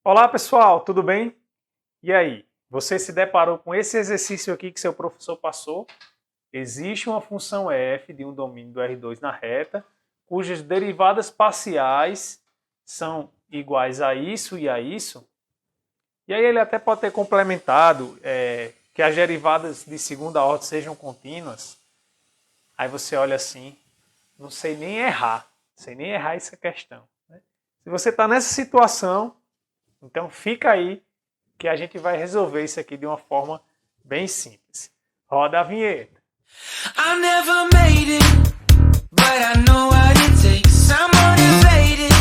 Olá pessoal, tudo bem? E aí, você se deparou com esse exercício aqui que seu professor passou? Existe uma função f de um domínio do R2 na reta, cujas derivadas parciais são iguais a isso e a isso. E aí ele até pode ter complementado que as derivadas de segunda ordem sejam contínuas. Aí você olha assim, não sei nem errar essa questão. Né? Se você está nessa situação, então fica aí que a gente vai resolver isso aqui de uma forma bem simples. Roda a vinheta. I never made it, but I know what it takes. I'm motivated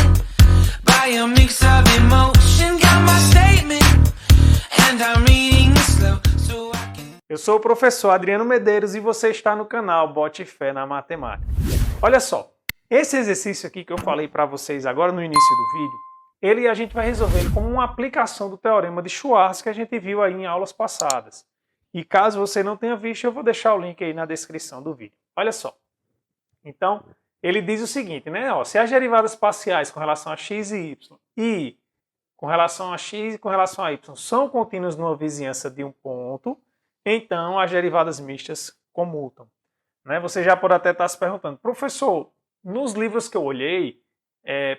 by a mix of emotion. Got my statement and I'm reading slow so I can... Eu sou o professor Adriano Medeiros e você está no canal Bote Fé na Matemática. Olha só, esse exercício aqui que eu falei para vocês agora no início do vídeo, a gente vai resolver ele como uma aplicação do Teorema de Schwarz que a gente viu aí em aulas passadas. E caso você não tenha visto, eu vou deixar o link aí na descrição do vídeo. Olha só. Então, ele diz o seguinte, né? Ó, se as derivadas parciais com relação a x e y e com relação a x e com relação a y são contínuas numa vizinhança de um ponto, então as derivadas mistas comutam. Né? Você já pode até estar se perguntando, professor, nos livros que eu olhei,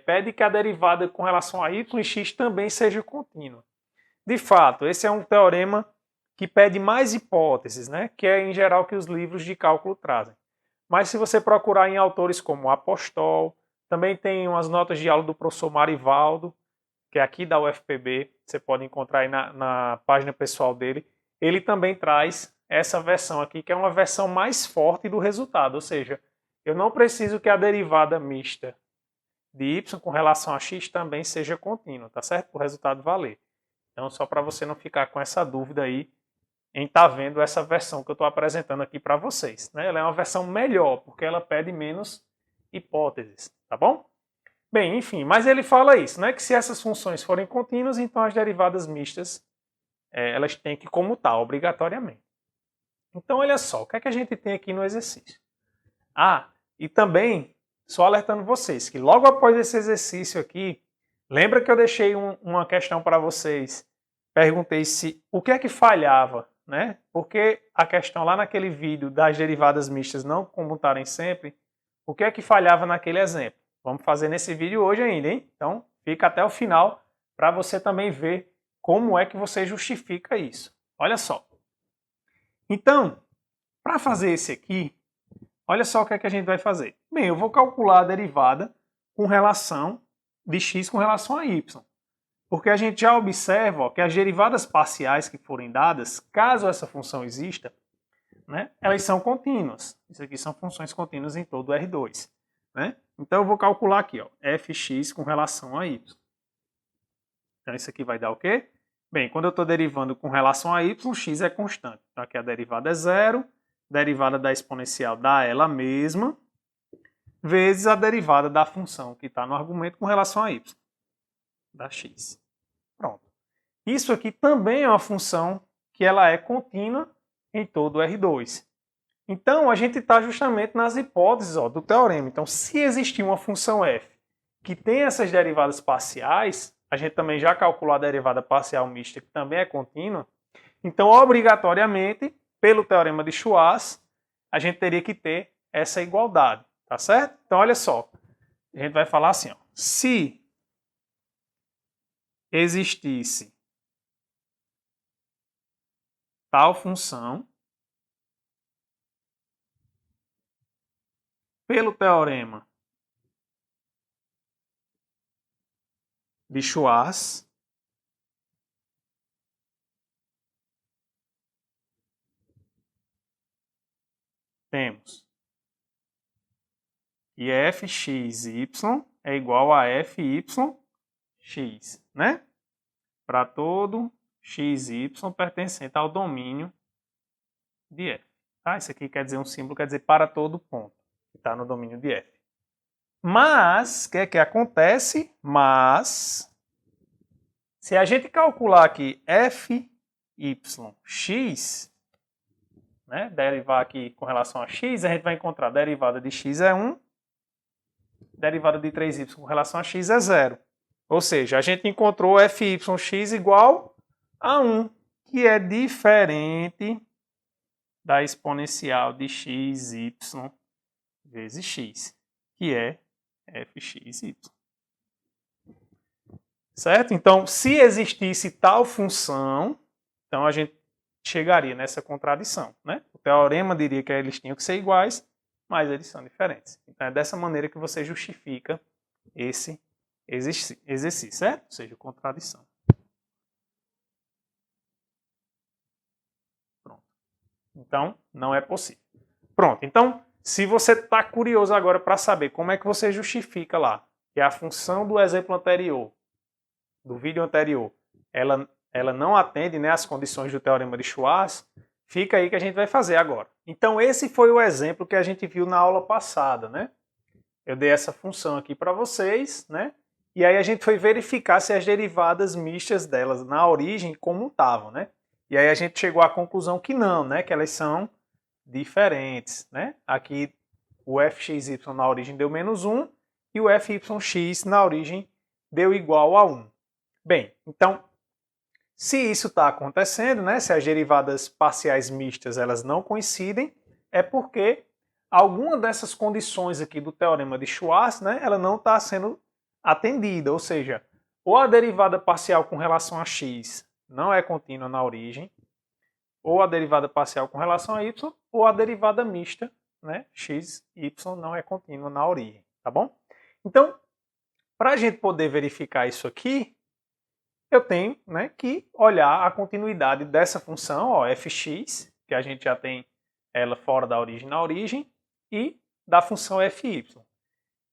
pede que a derivada com relação a y e x também seja contínua. De fato, esse é um teorema que pede mais hipóteses, né? Que é em geral que os livros de cálculo trazem. Mas se você procurar em autores como Apostol, também tem umas notas de aula do professor Marivaldo, que é aqui da UFPB, você pode encontrar aí na página pessoal dele, ele também traz essa versão aqui, que é uma versão mais forte do resultado, ou seja, eu não preciso que a derivada mista de y com relação a x também seja contínua, tá certo? Para o resultado valer. Então, só para você não ficar com essa dúvida aí em estar vendo essa versão que eu estou apresentando aqui para vocês. Né? Ela é uma versão melhor, porque ela pede menos hipóteses, tá bom? Bem, enfim, mas ele fala isso, né? Que se essas funções forem contínuas, então as derivadas mistas elas têm que comutar obrigatoriamente. Então, olha só, o que é que a gente tem aqui no exercício? Ah, e também, só alertando vocês, que logo após esse exercício aqui, lembra que eu deixei uma questão para vocês? Perguntei se o que é que falhava, né? Porque a questão lá naquele vídeo das derivadas mistas não comutarem sempre, o que é que falhava naquele exemplo? Vamos fazer nesse vídeo hoje ainda, hein? Então, fica até o final para você também ver como é que você justifica isso. Olha só. Então, para fazer esse aqui, olha só o que é que a gente vai fazer. Bem, eu vou calcular a derivada com relação de x com relação a y. Porque a gente já observa que as derivadas parciais que forem dadas, caso essa função exista, né, elas são contínuas. Isso aqui são funções contínuas em todo o R2. Né? Então eu vou calcular aqui, ó, fx com relação a y. Então isso aqui vai dar o quê? Bem, quando eu estou derivando com relação a y, x é constante. Então aqui a derivada é zero, derivada da exponencial dá ela mesma, vezes a derivada da função que está no argumento com relação a y, da x. Pronto. Isso aqui também é uma função que ela é contínua em todo o R2. Então, a gente está justamente nas hipóteses do teorema. Então, se existir uma função f que tem essas derivadas parciais, a gente também já calculou a derivada parcial mista, que também é contínua. Então, obrigatoriamente, pelo teorema de Schwarz, a gente teria que ter essa igualdade. Tá certo? Então, olha só. A gente vai falar assim, ó, se existisse tal função, pelo teorema de Schwarz, temos que fxy é igual a fyx, né? Para todo xy pertencente ao domínio de f. Tá? Isso aqui quer dizer um símbolo, quer dizer para todo ponto que está no domínio de f. Mas, o que é que acontece? Mas, se a gente calcular aqui fyx, né, derivar aqui com relação a x, a gente vai encontrar a derivada de x é 1, derivada de 3y com relação a x é 0. Ou seja, a gente encontrou fyx igual a 1, que é diferente da exponencial de xy vezes x, que é fxy. Certo? Então, se existisse tal função, então a gente chegaria nessa contradição, né? O teorema diria que eles tinham que ser iguais, mas eles são diferentes. Então, é dessa maneira que você justifica esse exercício, certo? Ou seja, contradição. Pronto. Então, não é possível. Pronto. Então, se você está curioso agora para saber como é que você justifica lá que a função do exemplo anterior, do vídeo anterior, ela não atende, né, às condições do teorema de Schwarz, fica aí que a gente vai fazer agora. Então, esse foi o exemplo que a gente viu na aula passada, né? Eu dei essa função aqui para vocês, né? E aí a gente foi verificar se as derivadas mistas delas na origem comutavam, né? E aí a gente chegou à conclusão que não, né? Que elas são diferentes, né? Aqui o fxy na origem deu menos 1 e o fyx na origem deu igual a 1. Bem, então, se isso está acontecendo, né? Se as derivadas parciais mistas elas não coincidem, é porque alguma dessas condições aqui do teorema de Schwarz, né, ela não está sendo atendida, ou seja, ou a derivada parcial com relação a x não é contínua na origem, ou a derivada parcial com relação a y, ou a derivada mista, né, x, y, não é contínua na origem, tá bom? Então, para a gente poder verificar isso aqui, eu tenho, né, que olhar a continuidade dessa função, ó, fx, que a gente já tem ela fora da origem na origem, e da função fy.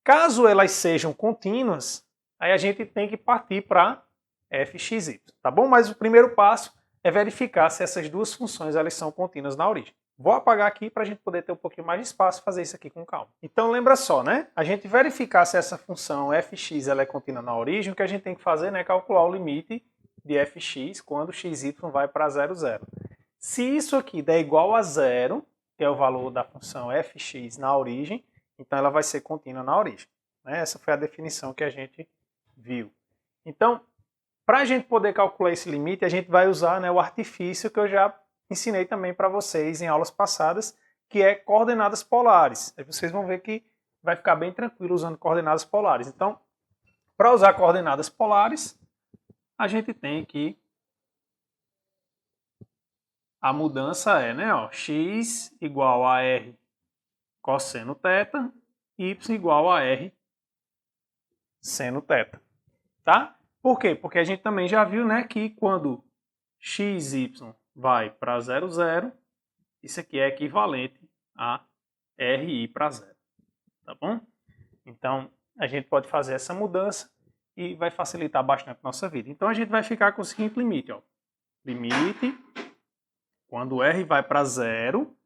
Caso elas sejam contínuas, aí a gente tem que partir para fxy, tá bom? Mas o primeiro passo é verificar se essas duas funções elas são contínuas na origem. Vou apagar aqui para a gente poder ter um pouquinho mais de espaço e fazer isso aqui com calma. Então lembra só, né? A gente verificar se essa função fx ela é contínua na origem, o que a gente tem que fazer é calcular o limite de fx quando xy vai para 0, 0. Se isso aqui der igual a 0, que é o valor da função fx na origem, então ela vai ser contínua na origem. Essa foi a definição que a gente viu. Então, para a gente poder calcular esse limite, a gente vai usar, né, o artifício que eu já ensinei também para vocês em aulas passadas, que é coordenadas polares. Aí vocês vão ver que vai ficar bem tranquilo usando coordenadas polares. Então, para usar coordenadas polares, a gente tem que a mudança é, né, ó, x igual a r cosseno θ, y igual a r seno θ, tá? Por quê? Porque a gente também já viu, né, que quando xy vai para 0, 0, isso aqui é equivalente a ri para 0, tá bom? Então, a gente pode fazer essa mudança e vai facilitar bastante a nossa vida. Então, a gente vai ficar com o seguinte limite, ó. Limite, quando r vai para 0,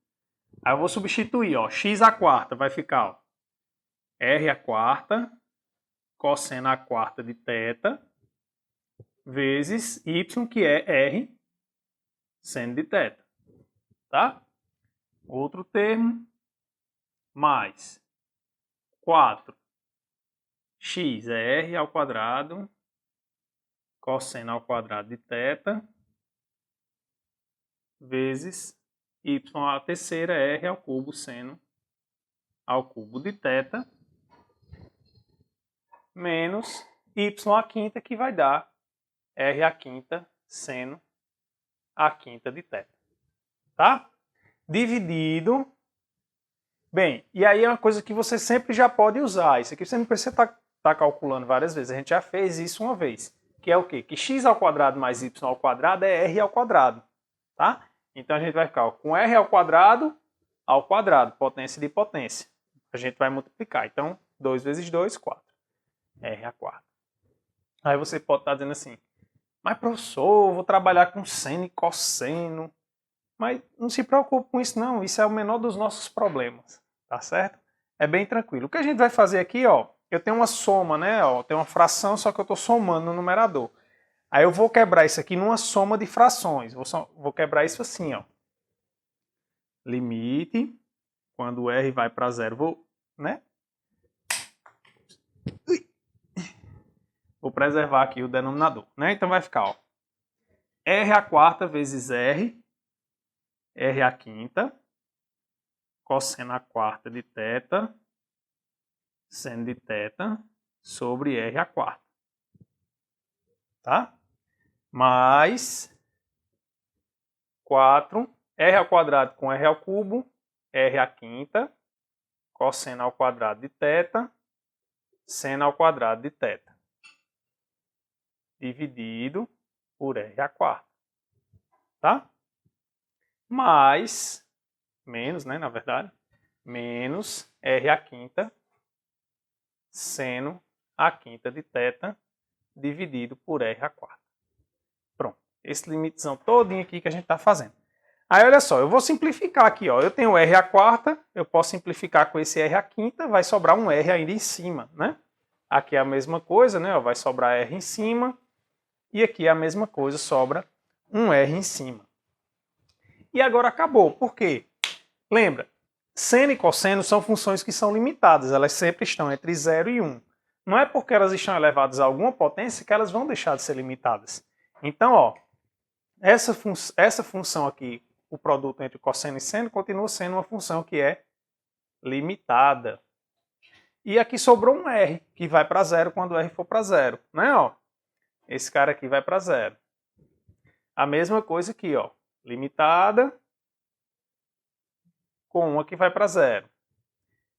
aí eu vou substituir, ó, x à quarta vai ficar, ó, r à quarta, cosseno à quarta de θ, vezes y, que é r seno de θ, tá? Outro termo, mais 4, x é r ao quadrado, cosseno ao quadrado de θ, vezes y à terceira, r ao cubo, seno ao cubo de θ, menos y à quinta, que vai dar r à quinta, seno à quinta de θ. Tá? Dividido. Bem, e aí é uma coisa que você sempre já pode usar. Isso aqui você não precisa estar calculando várias vezes. A gente já fez isso uma vez. Que é o quê? Que x ao quadrado mais y ao quadrado é r ao quadrado. Tá? Então a gente vai ficar com r ao quadrado, potência de potência. A gente vai multiplicar. Então, 2 vezes 2, 4. R à quarta. Aí você pode estar dizendo assim, mas professor, eu vou trabalhar com seno e cosseno. Mas não se preocupe com isso não, isso é o menor dos nossos problemas, tá certo? É bem tranquilo. O que a gente vai fazer aqui, ó, eu tenho uma soma, né, ó, tem uma fração, só que eu estou somando no numerador. Aí eu vou quebrar isso aqui numa soma de frações, vou quebrar isso assim, ó. Limite, quando r vai para 0, Vou preservar aqui o denominador, né? Então vai ficar, ó, r à quarta vezes r à quinta, cosseno à quarta de θ, seno de θ, sobre r à quarta. Tá? Mais 4, r ao quadrado com r ao cubo, r à quinta, cosseno ao quadrado de θ, seno ao quadrado de θ, dividido por r à quarta. Tá? Mais, menos, né, na verdade, menos r à quinta, seno à quinta de θ, dividido por r à quarta. Pronto. Esse limitezão todinho aqui que a gente está fazendo. Aí, olha só, eu vou simplificar aqui, ó. Eu tenho r à quarta, eu posso simplificar com esse r à quinta, vai sobrar um r ainda em cima, né? Aqui é a mesma coisa, né? Vai sobrar r em cima. E aqui é a mesma coisa, sobra um r em cima. E agora acabou. Por quê? Lembra, seno e cosseno são funções que são limitadas. Elas sempre estão entre 0 e 1. Não é porque elas estão elevadas a alguma potência que elas vão deixar de ser limitadas. Então, ó, essa função aqui, o produto entre cosseno e seno, continua sendo uma função que é limitada. E aqui sobrou um r, que vai para 0 quando r for para 0. Né, ó? Esse cara aqui vai para 0. A mesma coisa aqui, ó, limitada com uma que vai para 0.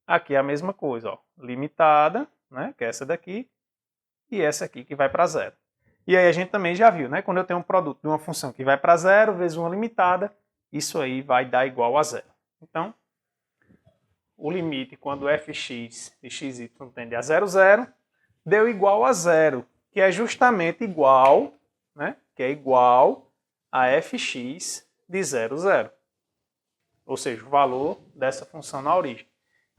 Aqui é a mesma coisa, ó, limitada, né, que é essa daqui, e essa aqui que vai para 0. E aí a gente também já viu, né, quando eu tenho um produto de uma função que vai para 0 vezes uma limitada, isso aí vai dar igual a 0. Então, o limite quando fx de xy tende a 0, 0, deu igual a 0, que é justamente igual, né, que é igual a fx de 0, 0. Ou seja, o valor dessa função na origem.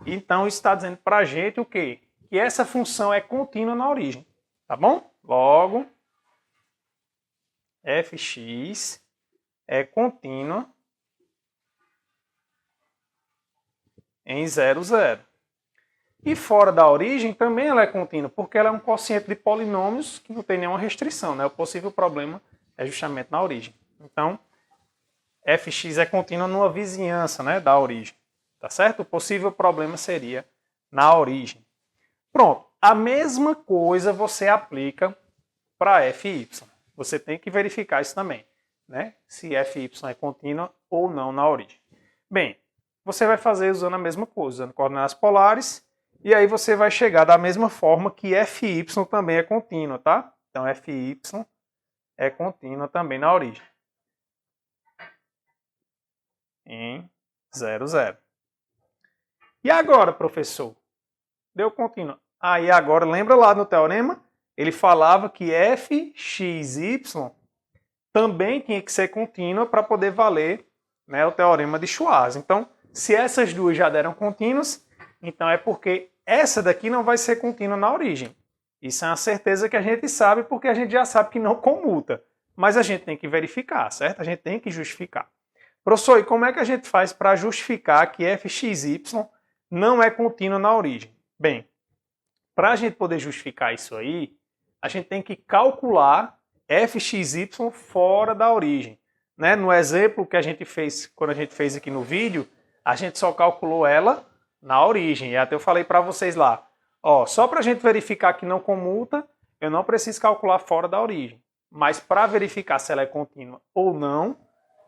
Então, isso está dizendo para a gente o quê? Que essa função é contínua na origem. Tá bom? Logo, fx é contínua em 0, 0. E fora da origem também ela é contínua, porque ela é um quociente de polinômios que não tem nenhuma restrição, né? O possível problema é justamente na origem. Então, fx é contínua numa vizinhança, né, da origem. Tá certo? O possível problema seria na origem. Pronto. A mesma coisa você aplica para fy. Você tem que verificar isso também, né? Se fy é contínua ou não na origem. Bem, você vai fazer usando a mesma coisa, usando coordenadas polares, e aí você vai chegar da mesma forma que fy também é contínua, tá? Então, fy é contínua também na origem. Em 0, 0. E agora, professor? Deu contínua. Aí agora, lembra lá no teorema? Ele falava que fxy também tinha que ser contínua para poder valer, né, o teorema de Schwarz. Então, se essas duas já deram contínuas, então é porque essa daqui não vai ser contínua na origem. Isso é uma certeza que a gente sabe, porque a gente já sabe que não comuta. Mas a gente tem que verificar, certo? A gente tem que justificar. Professor, e como é que a gente faz para justificar que fxy não é contínua na origem? Bem, para a gente poder justificar isso aí, a gente tem que calcular fxy fora da origem. Né? No exemplo que a gente fez, quando a gente fez aqui no vídeo, a gente só calculou ela na origem. E até eu falei para vocês lá, ó, só para a gente verificar que não comuta, eu não preciso calcular fora da origem. Mas para verificar se ela é contínua ou não,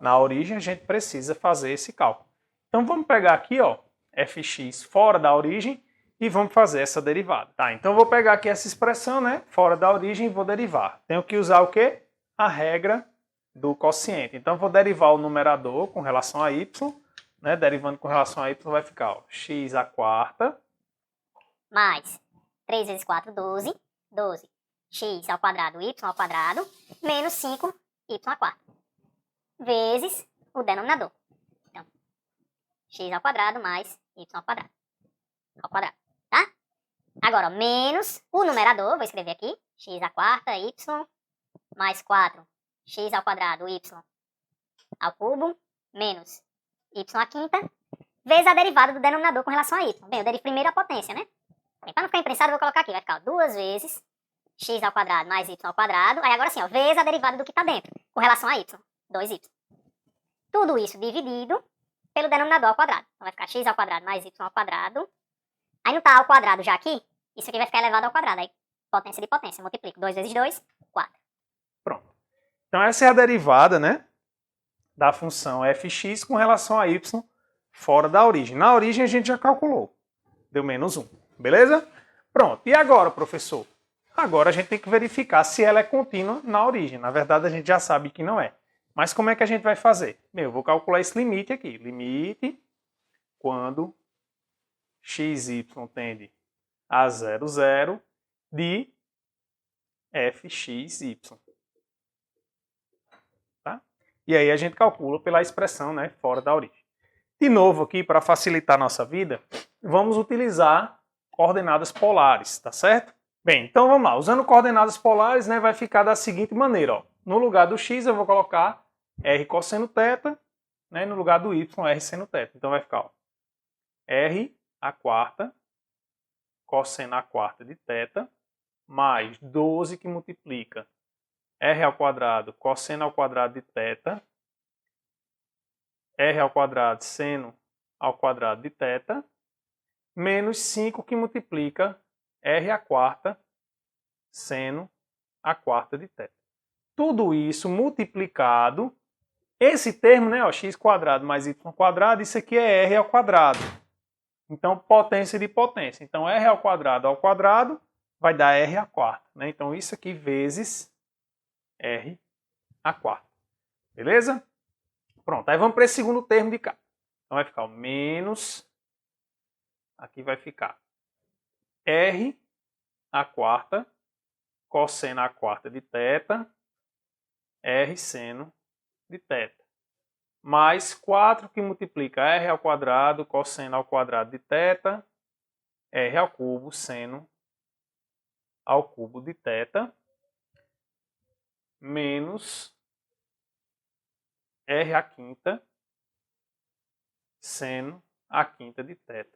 na origem a gente precisa fazer esse cálculo. Então vamos pegar aqui, ó, fx fora da origem e vamos fazer essa derivada. Tá, então eu vou pegar aqui essa expressão, né, fora da origem e vou derivar. Tenho que usar o quê? A regra do quociente. Então eu vou derivar o numerador com relação a y, né, derivando com relação a y vai ficar, ó, x à quarta mais 3 vezes 4, 12, 12, x ao quadrado, y ao quadrado, menos 5, y à quarta, vezes o denominador. Então, x ao quadrado mais y ao quadrado, tá? Agora, ó, menos o numerador, vou escrever aqui, x à quarta, y, mais 4, x ao quadrado, y ao cubo, menos y à quinta, vezes a derivada do denominador com relação a y. Bem, eu derivo primeiro a potência, né? Bem, para não ficar imprensado, eu vou colocar aqui, vai ficar 2 vezes x ao quadrado mais y ao quadrado. Aí agora sim, ó, vezes a derivada do que está dentro, com relação a y, 2y. Tudo isso dividido pelo denominador ao quadrado. Então vai ficar x ao quadrado mais y ao quadrado. Aí não está ao quadrado já aqui, isso aqui vai ficar elevado ao quadrado. Aí potência de potência, multiplico 2 vezes 2, 4. Pronto. Então essa é a derivada, né, da função fx com relação a y fora da origem. Na origem a gente já calculou. Deu menos 1. Beleza? Pronto. E agora, professor? Agora a gente tem que verificar se ela é contínua na origem. Na verdade, a gente já sabe que não é. Mas como é que a gente vai fazer? Bem, eu vou calcular esse limite aqui. Limite quando xy tende a 0, 0 de fxy. Tá? E aí a gente calcula pela expressão, né, fora da origem. De novo aqui, para facilitar a nossa vida, vamos utilizar coordenadas polares, tá certo? Bem, então vamos lá. Usando coordenadas polares, né, vai ficar da seguinte maneira, ó. No lugar do x eu vou colocar r cosseno θ, né, no lugar do y, r seno θ. Então vai ficar, ó, r a quarta cosseno a quarta de θ mais 12 que multiplica r ao quadrado cosseno ao quadrado de θ, r ao quadrado seno ao quadrado de θ, menos 5 que multiplica r a quarta seno a quarta de θ. Tudo isso multiplicado, esse termo, né, ó, x quadrado mais y quadrado, isso aqui é r ao quadrado. Então, potência de potência. Então, r ao quadrado vai dar r a quarta. Né? Então, isso aqui vezes r a quarta. Beleza? Pronto. Aí vamos para esse segundo termo de cá. Então, vai ficar o menos, aqui vai ficar r a quarta cosseno a quarta de θ, r seno de θ. Mais 4 que multiplica r ao quadrado cosseno ao quadrado de θ, r ao cubo seno ao cubo de θ, menos r a quinta seno a quinta de θ.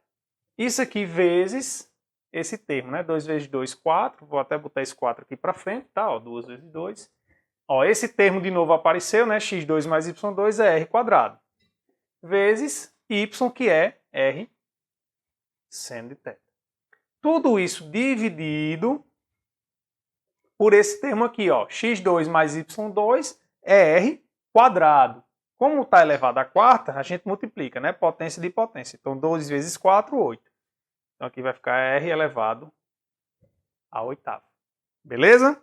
Isso aqui vezes esse termo, né? 2 vezes 2, 4. Vou até botar esse 4 aqui para frente, tá? Ó, 2 vezes 2. Ó, esse termo de novo apareceu, né? x2 mais y2 é r quadrado. Vezes y, que é r seno de θ. Tudo isso dividido por esse termo aqui, ó. x2 mais y2 é r quadrado. Como está elevado à quarta, a gente multiplica, né? Potência de potência. Então, 2 vezes 4, 8. Então, aqui vai ficar r elevado à oitava. Beleza?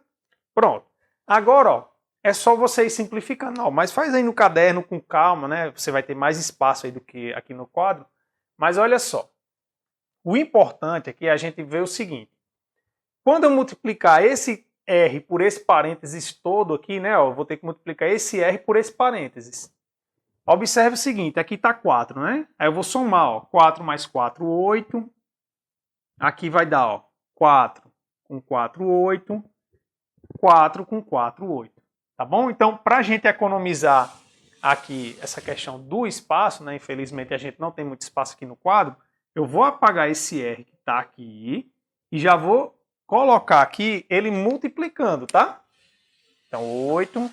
Pronto. Agora, ó, é só você ir simplificando. Não, mas faz aí no caderno com calma, né? Você vai ter mais espaço aí do que aqui no quadro. Mas olha só. O importante aqui é a gente ver o seguinte. Quando eu multiplicar esse r por esse parênteses todo aqui, né? Ó, eu vou ter que multiplicar esse r por esse parênteses. Observe o seguinte, aqui está 4, né? Aí eu vou somar, ó, 4 mais 4, 8. Aqui vai dar, ó, 4 com 4, 8. 4 com 4, 8. Tá bom? Então, para a gente economizar aqui essa questão do espaço, né? Infelizmente a gente não tem muito espaço aqui no quadro, eu vou apagar esse R que está aqui e já vou colocar aqui ele multiplicando, tá? Então, 8.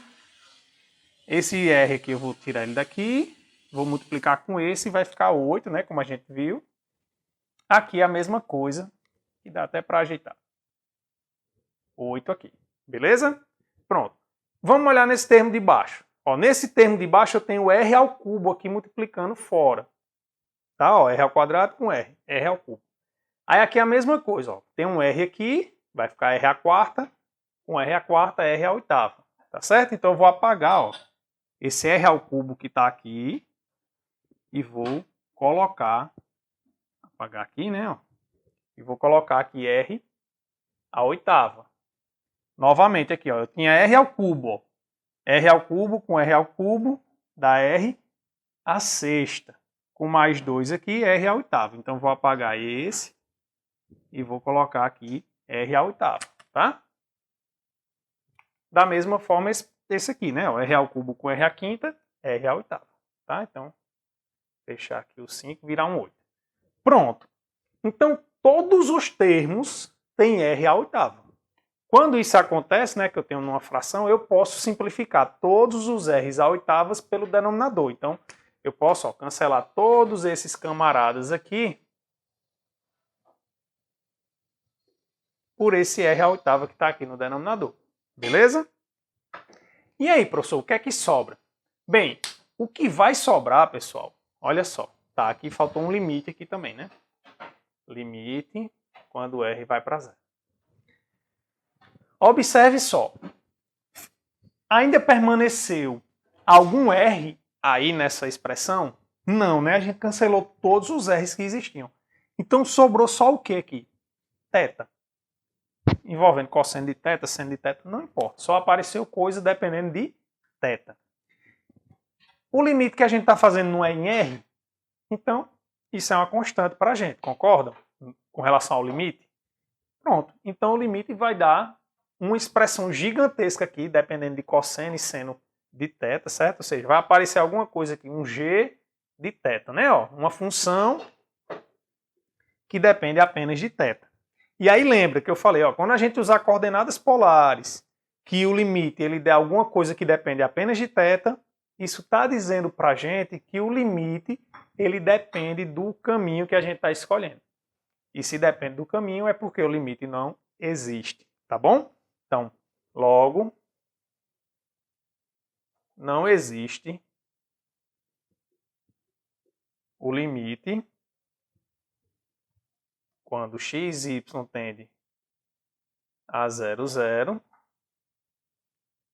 Esse R aqui eu vou tirar ele daqui, vou multiplicar com esse e vai ficar 8, né? Como a gente viu. Aqui é a mesma coisa, que dá até para ajeitar. 8 aqui. Beleza? Pronto. Vamos olhar nesse termo de baixo. Ó, nesse termo de baixo eu tenho r ao cubo aqui multiplicando fora. Tá? Ó, r ao quadrado com r. R ao cubo. Aí aqui é a mesma coisa. Ó. Tem um r aqui, vai ficar r à quarta. Com r à quarta, r à oitava. Tá certo? Então eu vou apagar, ó, esse r ao cubo que está aqui. E vou colocar, apagar aqui, né? Ó, e vou colocar aqui r à oitava. Novamente aqui, ó, eu tinha r ao cubo. Ó. R ao cubo com r ao cubo dá r à sexta. Com mais 2 aqui, r à oitava. Então vou apagar esse e vou colocar aqui r à oitava, tá? Da mesma forma esse aqui, né? Ó, r ao cubo com r à quinta, r à oitava, tá? Então, fechar aqui o 5, virar um 8. Pronto. Então, todos os termos têm r à oitava. Quando isso acontece, né, que eu tenho numa fração, eu posso simplificar todos os r's a oitavas pelo denominador. Então, eu posso cancelar todos esses camaradas aqui por esse r a oitava que está aqui no denominador. Beleza? E aí, professor, o que é que sobra? Bem, o que vai sobrar, pessoal, olha só. Tá, aqui faltou um limite aqui também, né? Limite quando r vai para zero. Observe só. Ainda permaneceu algum r aí nessa expressão? Não, né? A gente cancelou todos os r's que existiam. Então sobrou só o que aqui? Teta. Envolvendo cosseno de teta, seno de teta, não importa. Só apareceu coisa dependendo de teta. O limite que a gente está fazendo não é em r, então isso é uma constante para a gente, concordam? Com relação ao limite? Pronto, então o limite vai dar uma expressão gigantesca aqui, dependendo de cosseno e seno de teta, certo? Ou seja, vai aparecer alguma coisa aqui, um g de teta, né? Ó, uma função que depende apenas de teta. E aí lembra que eu falei, ó, quando a gente usar coordenadas polares, que o limite ele der alguma coisa que depende apenas de teta, isso está dizendo para a gente que o limite ele depende do caminho que a gente está escolhendo. E se depende do caminho é porque o limite não existe, tá bom? Então, logo, não existe o limite quando x e y tende a 0, 0,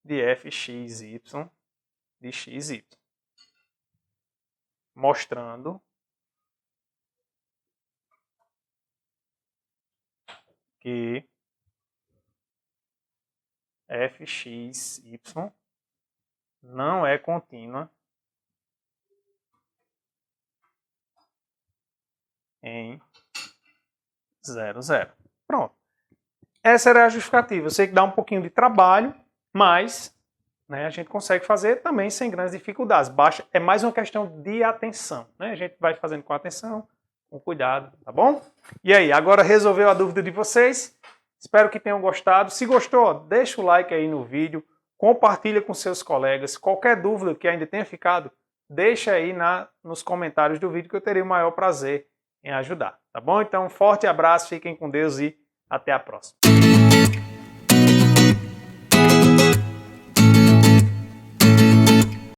de fxy de xy. Mostrando que fxy não é contínua em 0, 0. Pronto. Essa era a justificativa. Eu sei que dá um pouquinho de trabalho, mas né, a gente consegue fazer também sem grandes dificuldades. Baixa, é mais uma questão de atenção. Né? A gente vai fazendo com atenção, com cuidado, tá bom? E aí, agora resolveu a dúvida de vocês? Espero que tenham gostado. Se gostou, deixa o like aí no vídeo, compartilha com seus colegas. Qualquer dúvida que ainda tenha ficado, deixa aí nos comentários do vídeo que eu terei o maior prazer em ajudar, tá bom? Então, um forte abraço, fiquem com Deus e até a próxima.